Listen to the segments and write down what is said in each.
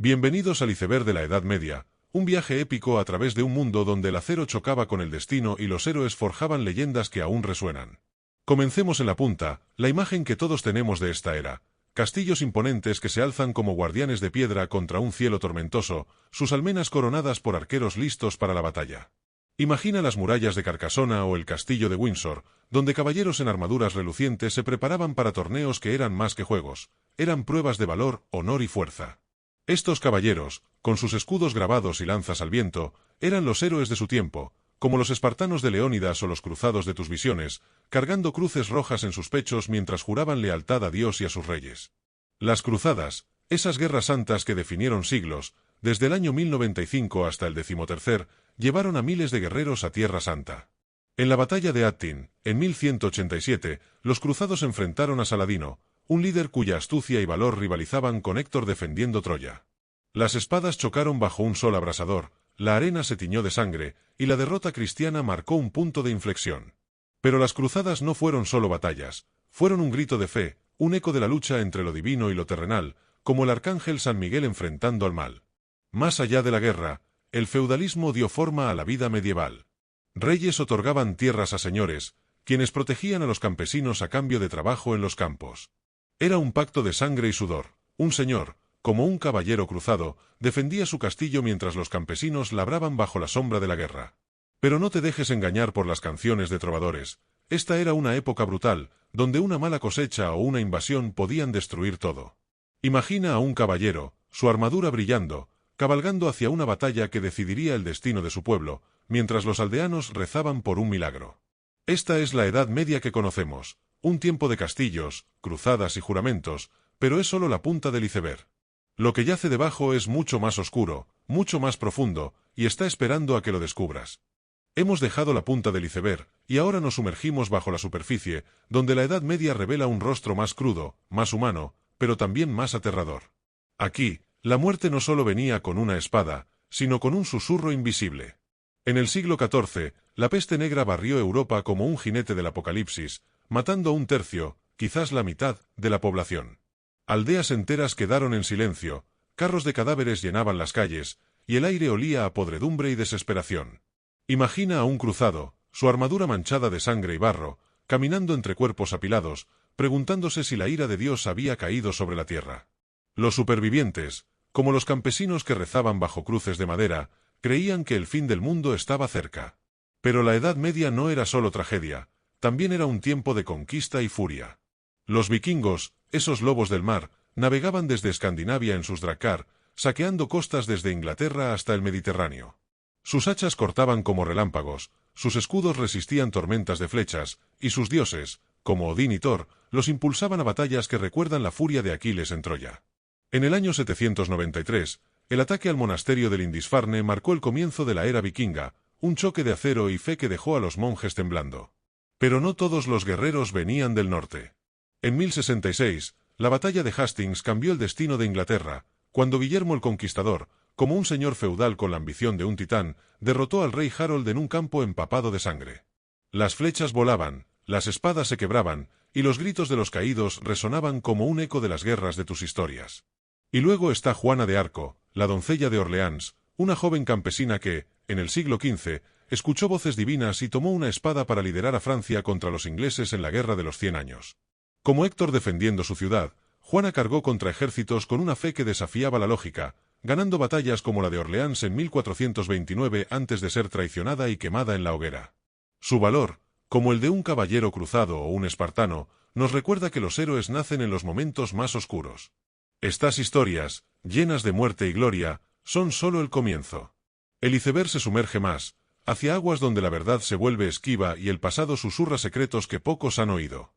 Bienvenidos al iceberg de la Edad Media, un viaje épico a través de un mundo donde el acero chocaba con el destino y los héroes forjaban leyendas que aún resuenan. Comencemos en la punta, la imagen que todos tenemos de esta era. Castillos imponentes que se alzan como guardianes de piedra contra un cielo tormentoso, sus almenas coronadas por arqueros listos para la batalla. Imagina las murallas de Carcasona o el castillo de Windsor, donde caballeros en armaduras relucientes se preparaban para torneos que eran más que juegos, eran pruebas de valor, honor y fuerza. Estos caballeros, con sus escudos grabados y lanzas al viento, eran los héroes de su tiempo, como los espartanos de Leónidas o los cruzados de tus visiones, cargando cruces rojas en sus pechos mientras juraban lealtad a Dios y a sus reyes. Las cruzadas, esas guerras santas que definieron siglos, desde el año 1095 hasta el 13º, llevaron a miles de guerreros a Tierra Santa. En la batalla de Hattin, en 1187, los cruzados enfrentaron a Saladino, un líder cuya astucia y valor rivalizaban con Héctor defendiendo Troya. Las espadas chocaron bajo un sol abrasador, la arena se tiñó de sangre, y la derrota cristiana marcó un punto de inflexión. Pero las cruzadas no fueron solo batallas, fueron un grito de fe, un eco de la lucha entre lo divino y lo terrenal, como el arcángel San Miguel enfrentando al mal. Más allá de la guerra, el feudalismo dio forma a la vida medieval. Reyes otorgaban tierras a señores, quienes protegían a los campesinos a cambio de trabajo en los campos. Era un pacto de sangre y sudor. Un señor, como un caballero cruzado, defendía su castillo mientras los campesinos labraban bajo la sombra de la guerra. Pero no te dejes engañar por las canciones de trovadores. Esta era una época brutal, donde una mala cosecha o una invasión podían destruir todo. Imagina a un caballero, su armadura brillando, cabalgando hacia una batalla que decidiría el destino de su pueblo, mientras los aldeanos rezaban por un milagro. Esta es la Edad Media que conocemos, un tiempo de castillos, cruzadas y juramentos, pero es solo la punta del iceberg. Lo que yace debajo es mucho más oscuro, mucho más profundo, y está esperando a que lo descubras. Hemos dejado la punta del iceberg, y ahora nos sumergimos bajo la superficie, donde la Edad Media revela un rostro más crudo, más humano, pero también más aterrador. Aquí, la muerte no solo venía con una espada, sino con un susurro invisible. En el siglo XIV, la peste negra barrió Europa como un jinete del apocalipsis, matando a un tercio, quizás la mitad, de la población. Aldeas enteras quedaron en silencio, carros de cadáveres llenaban las calles, y el aire olía a podredumbre y desesperación. Imagina a un cruzado, su armadura manchada de sangre y barro, caminando entre cuerpos apilados, preguntándose si la ira de Dios había caído sobre la tierra. Los supervivientes, como los campesinos que rezaban bajo cruces de madera, creían que el fin del mundo estaba cerca. Pero la Edad Media no era solo tragedia, también era un tiempo de conquista y furia. Los vikingos, esos lobos del mar, navegaban desde Escandinavia en sus drakkar, saqueando costas desde Inglaterra hasta el Mediterráneo. Sus hachas cortaban como relámpagos, sus escudos resistían tormentas de flechas, y sus dioses, como Odín y Thor, los impulsaban a batallas que recuerdan la furia de Aquiles en Troya. En el año 793, el ataque al monasterio de Lindisfarne marcó el comienzo de la era vikinga, un choque de acero y fe que dejó a los monjes temblando. Pero no todos los guerreros venían del norte. En 1066, la batalla de Hastings cambió el destino de Inglaterra, cuando Guillermo el Conquistador, como un señor feudal con la ambición de un titán, derrotó al rey Harold en un campo empapado de sangre. Las flechas volaban, las espadas se quebraban, y los gritos de los caídos resonaban como un eco de las guerras de tus historias. Y luego está Juana de Arco, la doncella de Orleans, una joven campesina que, en el siglo XV, escuchó voces divinas y tomó una espada para liderar a Francia contra los ingleses en la Guerra de los 100 años. Como Héctor defendiendo su ciudad, Juana cargó contra ejércitos con una fe que desafiaba la lógica, ganando batallas como la de Orleans en 1429 antes de ser traicionada y quemada en la hoguera. Su valor, como el de un caballero cruzado o un espartano, nos recuerda que los héroes nacen en los momentos más oscuros. Estas historias, llenas de muerte y gloria, son solo el comienzo. El iceberg se sumerge más, hacia aguas donde la verdad se vuelve esquiva y el pasado susurra secretos que pocos han oído.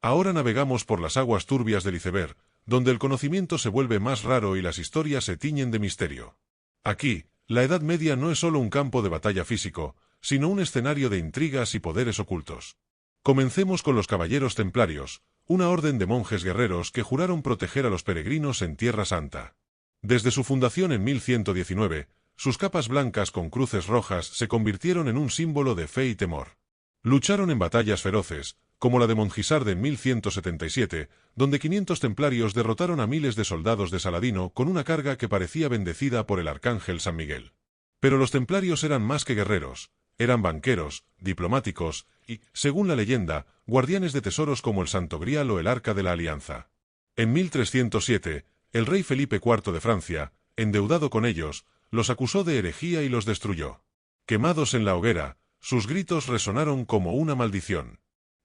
Ahora navegamos por las aguas turbias del iceberg, donde el conocimiento se vuelve más raro y las historias se tiñen de misterio. Aquí, la Edad Media no es solo un campo de batalla físico, sino un escenario de intrigas y poderes ocultos. Comencemos con los caballeros templarios, una orden de monjes guerreros que juraron proteger a los peregrinos en Tierra Santa. Desde su fundación en 1119, sus capas blancas con cruces rojas se convirtieron en un símbolo de fe y temor. Lucharon en batallas feroces, como la de Montgisard en 1177, donde 500 templarios derrotaron a miles de soldados de Saladino con una carga que parecía bendecida por el arcángel San Miguel. Pero los templarios eran más que guerreros, eran banqueros, diplomáticos y, según la leyenda, guardianes de tesoros como el Santo Grial o el Arca de la Alianza. En 1307, el rey Felipe IV de Francia, endeudado con ellos, los acusó de herejía y los destruyó. Quemados en la hoguera, sus gritos resonaron como una maldición.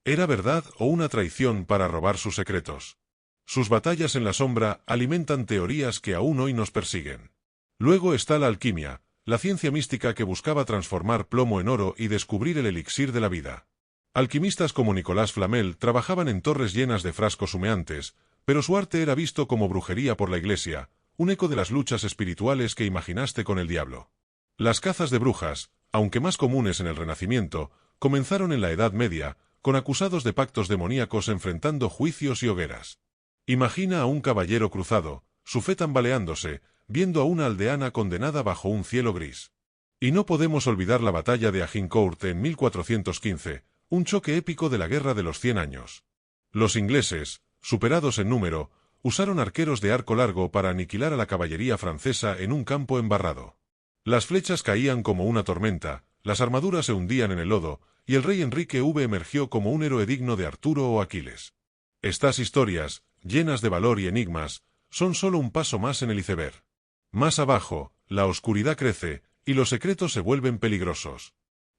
¿Era verdad o una traición para robar sus secretos? Sus batallas en la sombra alimentan teorías que aún hoy nos persiguen. Luego está la alquimia, la ciencia mística que buscaba transformar plomo en oro y descubrir el elixir de la vida. Alquimistas como Nicolás Flamel trabajaban en torres llenas de frascos humeantes, pero su arte era visto como brujería por la Iglesia, un eco de las luchas espirituales que imaginaste con el diablo. Las cazas de brujas, aunque más comunes en el Renacimiento, comenzaron en la Edad Media, con acusados de pactos demoníacos enfrentando juicios y hogueras. Imagina a un caballero cruzado, su fe tambaleándose, viendo a una aldeana condenada bajo un cielo gris. Y no podemos olvidar la batalla de Agincourt en 1415, un choque épico de la Guerra de los 100 años. Los ingleses, superados en número, usaron arqueros de arco largo para aniquilar a la caballería francesa en un campo embarrado. Las flechas caían como una tormenta, las armaduras se hundían en el lodo, y el rey Enrique emergió como un héroe digno de Arturo o Aquiles. Estas historias, llenas de valor y enigmas, son solo un paso más en el iceberg. Más abajo, la oscuridad crece, y los secretos se vuelven peligrosos.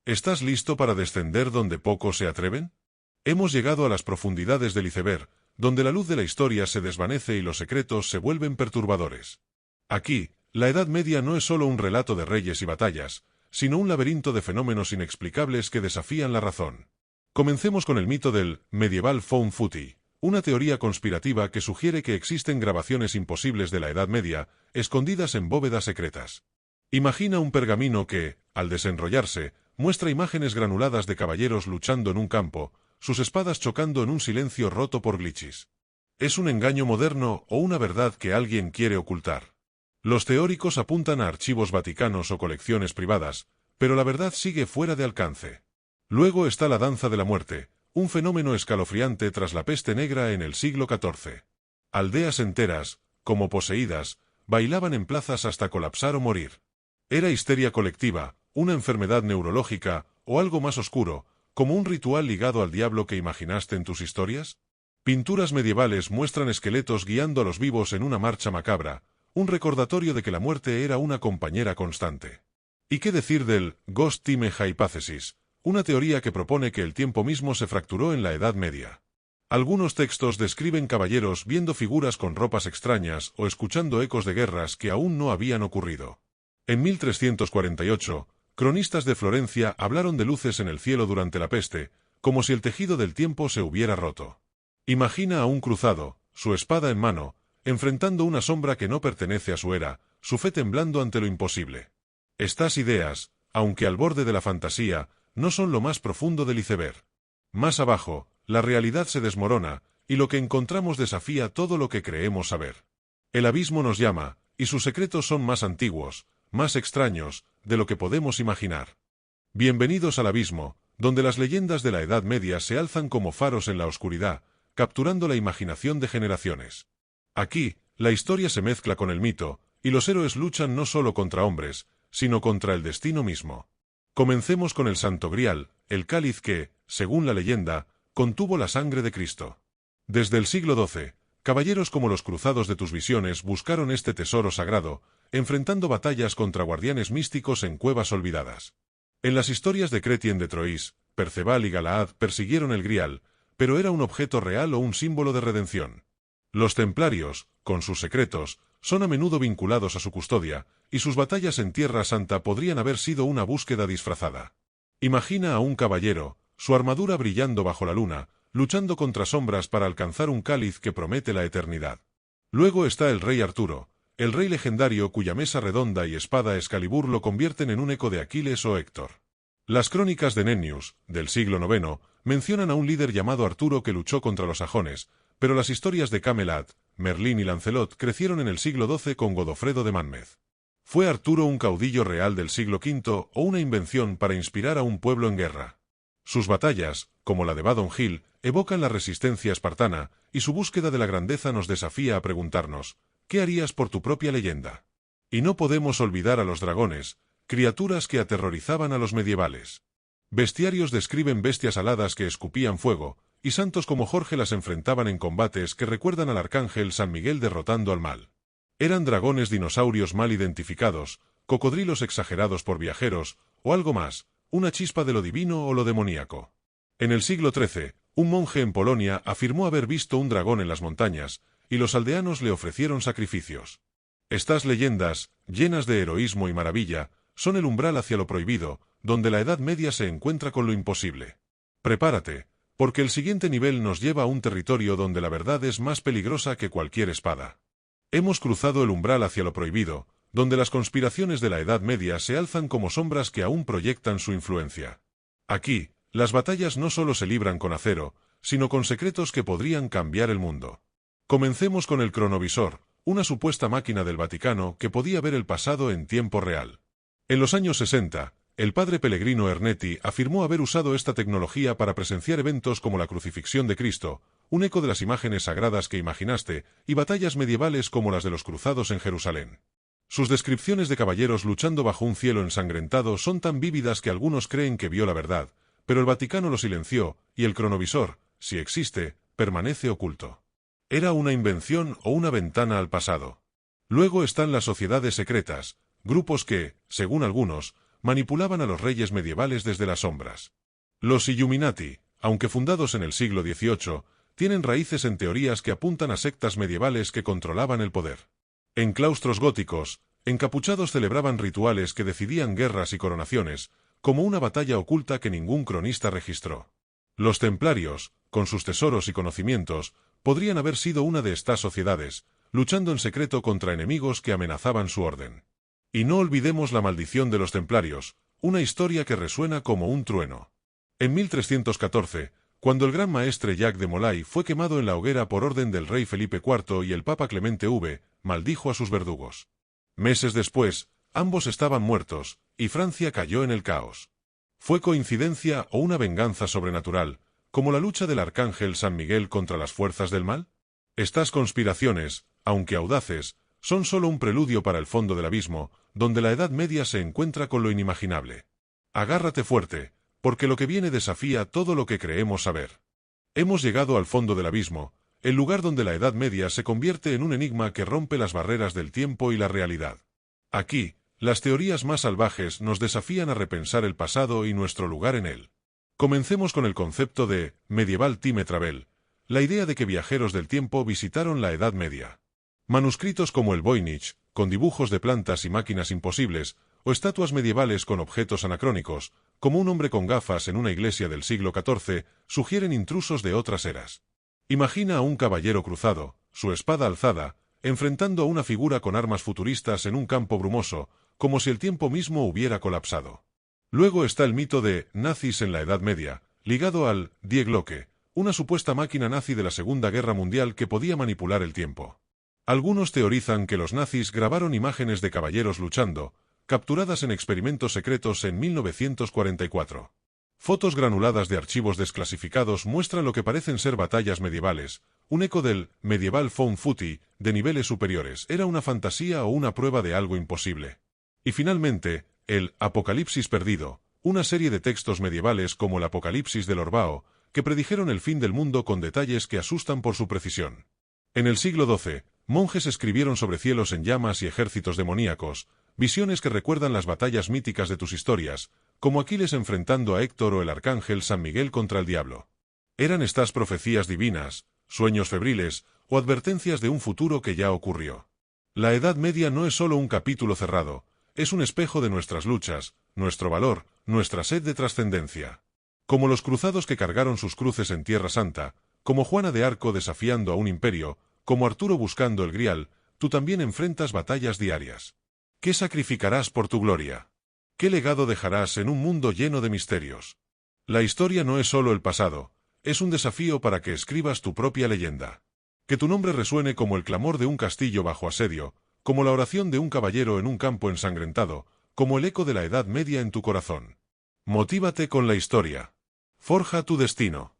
¿Estás listo para descender donde pocos se atreven? Hemos llegado a las profundidades del iceberg, donde la luz de la historia se desvanece y los secretos se vuelven perturbadores. Aquí, la Edad Media no es solo un relato de reyes y batallas, sino un laberinto de fenómenos inexplicables que desafían la razón. Comencemos con el mito del medieval found footage, una teoría conspirativa que sugiere que existen grabaciones imposibles de la Edad Media, escondidas en bóvedas secretas. Imagina un pergamino que, al desenrollarse, muestra imágenes granuladas de caballeros luchando en un campo, sus espadas chocando en un silencio roto por glitches. ¿Es un engaño moderno o una verdad que alguien quiere ocultar? Los teóricos apuntan a archivos vaticanos o colecciones privadas, pero la verdad sigue fuera de alcance. Luego está la danza de la muerte, un fenómeno escalofriante tras la peste negra en el siglo XIV. Aldeas enteras, como poseídas, bailaban en plazas hasta colapsar o morir. ¿Era histeria colectiva, una enfermedad neurológica o algo más oscuro, como un ritual ligado al diablo que imaginaste en tus historias? Pinturas medievales muestran esqueletos guiando a los vivos en una marcha macabra, un recordatorio de que la muerte era una compañera constante. ¿Y qué decir del Ghost Time Hypothesis, una teoría que propone que el tiempo mismo se fracturó en la Edad Media? Algunos textos describen caballeros viendo figuras con ropas extrañas o escuchando ecos de guerras que aún no habían ocurrido. En 1348, cronistas de Florencia hablaron de luces en el cielo durante la peste, como si el tejido del tiempo se hubiera roto. Imagina a un cruzado, su espada en mano, enfrentando una sombra que no pertenece a su era, su fe temblando ante lo imposible. Estas ideas, aunque al borde de la fantasía, no son lo más profundo del iceberg. Más abajo, la realidad se desmorona, y lo que encontramos desafía todo lo que creemos saber. El abismo nos llama, y sus secretos son más antiguos, más extraños, de lo que podemos imaginar. Bienvenidos al abismo, donde las leyendas de la Edad Media se alzan como faros en la oscuridad, capturando la imaginación de generaciones. Aquí, la historia se mezcla con el mito, y los héroes luchan no solo contra hombres, sino contra el destino mismo. Comencemos con el Santo Grial, el cáliz que, según la leyenda, contuvo la sangre de Cristo. Desde el siglo XII, caballeros como los cruzados de tus visiones buscaron este tesoro sagrado, enfrentando batallas contra guardianes místicos en cuevas olvidadas. En las historias de Chrétien de Troyes, Perceval y Galaad persiguieron el Grial, pero era un objeto real o un símbolo de redención. Los templarios, con sus secretos, son a menudo vinculados a su custodia, y sus batallas en Tierra Santa podrían haber sido una búsqueda disfrazada. Imagina a un caballero, su armadura brillando bajo la luna, luchando contra sombras para alcanzar un cáliz que promete la eternidad. Luego está el rey Arturo, el rey legendario cuya mesa redonda y espada Excalibur lo convierten en un eco de Aquiles o Héctor. Las crónicas de Nennius, del siglo IX, mencionan a un líder llamado Arturo que luchó contra los sajones, pero las historias de Camelot, Merlín y Lancelot crecieron en el siglo XII con Godofredo de Monmouth. ¿Fue Arturo un caudillo real del siglo V o una invención para inspirar a un pueblo en guerra? Sus batallas, como la de Badon Hill, evocan la resistencia espartana, y su búsqueda de la grandeza nos desafía a preguntarnos, ¿qué harías por tu propia leyenda? Y no podemos olvidar a los dragones, criaturas que aterrorizaban a los medievales. Bestiarios describen bestias aladas que escupían fuego, y santos como Jorge las enfrentaban en combates que recuerdan al arcángel San Miguel derrotando al mal. Eran dragones dinosaurios mal identificados, cocodrilos exagerados por viajeros, o algo más, una chispa de lo divino o lo demoníaco. En el siglo XIII, un monje en Polonia afirmó haber visto un dragón en las montañas, y los aldeanos le ofrecieron sacrificios. Estas leyendas, llenas de heroísmo y maravilla, son el umbral hacia lo prohibido, donde la Edad Media se encuentra con lo imposible. Prepárate, porque el siguiente nivel nos lleva a un territorio donde la verdad es más peligrosa que cualquier espada. Hemos cruzado el umbral hacia lo prohibido, donde las conspiraciones de la Edad Media se alzan como sombras que aún proyectan su influencia. Aquí, las batallas no solo se libran con acero, sino con secretos que podrían cambiar el mundo. Comencemos con el cronovisor, una supuesta máquina del Vaticano que podía ver el pasado en tiempo real. En los años 60, el padre Pellegrino Ernetti afirmó haber usado esta tecnología para presenciar eventos como la crucifixión de Cristo, un eco de las imágenes sagradas que imaginaste, y batallas medievales como las de los cruzados en Jerusalén. Sus descripciones de caballeros luchando bajo un cielo ensangrentado son tan vívidas que algunos creen que vio la verdad, pero el Vaticano lo silenció, y el cronovisor, si existe, permanece oculto. ¿Era una invención o una ventana al pasado? Luego están las sociedades secretas, grupos que, según algunos, manipulaban a los reyes medievales desde las sombras. Los Illuminati, aunque fundados en el siglo XVIII, tienen raíces en teorías que apuntan a sectas medievales que controlaban el poder. En claustros góticos, encapuchados celebraban rituales que decidían guerras y coronaciones, como una batalla oculta que ningún cronista registró. Los templarios, con sus tesoros y conocimientos, podrían haber sido una de estas sociedades, luchando en secreto contra enemigos que amenazaban su orden. Y no olvidemos la maldición de los templarios, una historia que resuena como un trueno. En 1314, cuando el gran maestre Jacques de Molay fue quemado en la hoguera por orden del rey Felipe IV y el papa Clemente V, maldijo a sus verdugos. Meses después, ambos estaban muertos, y Francia cayó en el caos. ¿Fue coincidencia o una venganza sobrenatural, como la lucha del arcángel San Miguel contra las fuerzas del mal? Estas conspiraciones, aunque audaces, son solo un preludio para el fondo del abismo, donde la Edad Media se encuentra con lo inimaginable. Agárrate fuerte, porque lo que viene desafía todo lo que creemos saber. Hemos llegado al fondo del abismo, el lugar donde la Edad Media se convierte en un enigma que rompe las barreras del tiempo y la realidad. Aquí, las teorías más salvajes nos desafían a repensar el pasado y nuestro lugar en él. Comencemos con el concepto de medieval time travel, la idea de que viajeros del tiempo visitaron la Edad Media. Manuscritos como el Voynich, con dibujos de plantas y máquinas imposibles, o estatuas medievales con objetos anacrónicos, como un hombre con gafas en una iglesia del siglo XIV, sugieren intrusos de otras eras. Imagina a un caballero cruzado, su espada alzada, enfrentando a una figura con armas futuristas en un campo brumoso, como si el tiempo mismo hubiera colapsado. Luego está el mito de nazis en la Edad Media, ligado al Die Glocke, una supuesta máquina nazi de la Segunda Guerra Mundial que podía manipular el tiempo. Algunos teorizan que los nazis grabaron imágenes de caballeros luchando, capturadas en experimentos secretos en 1944. Fotos granuladas de archivos desclasificados muestran lo que parecen ser batallas medievales, un eco del medieval found footage de niveles superiores. ¿Era una fantasía o una prueba de algo imposible? Y finalmente, el Apocalipsis perdido, una serie de textos medievales como el Apocalipsis del Orbao, que predijeron el fin del mundo con detalles que asustan por su precisión. En el siglo XII, monjes escribieron sobre cielos en llamas y ejércitos demoníacos, visiones que recuerdan las batallas míticas de tus historias, como Aquiles enfrentando a Héctor o el arcángel San Miguel contra el diablo. ¿Eran estas profecías divinas, sueños febriles o advertencias de un futuro que ya ocurrió? La Edad Media no es solo un capítulo cerrado, es un espejo de nuestras luchas, nuestro valor, nuestra sed de trascendencia. Como los cruzados que cargaron sus cruces en Tierra Santa, como Juana de Arco desafiando a un imperio, como Arturo buscando el Grial, tú también enfrentas batallas diarias. ¿Qué sacrificarás por tu gloria? ¿Qué legado dejarás en un mundo lleno de misterios? La historia no es solo el pasado, es un desafío para que escribas tu propia leyenda. Que tu nombre resuene como el clamor de un castillo bajo asedio, como la oración de un caballero en un campo ensangrentado, como el eco de la Edad Media en tu corazón. Motívate con la historia. Forja tu destino.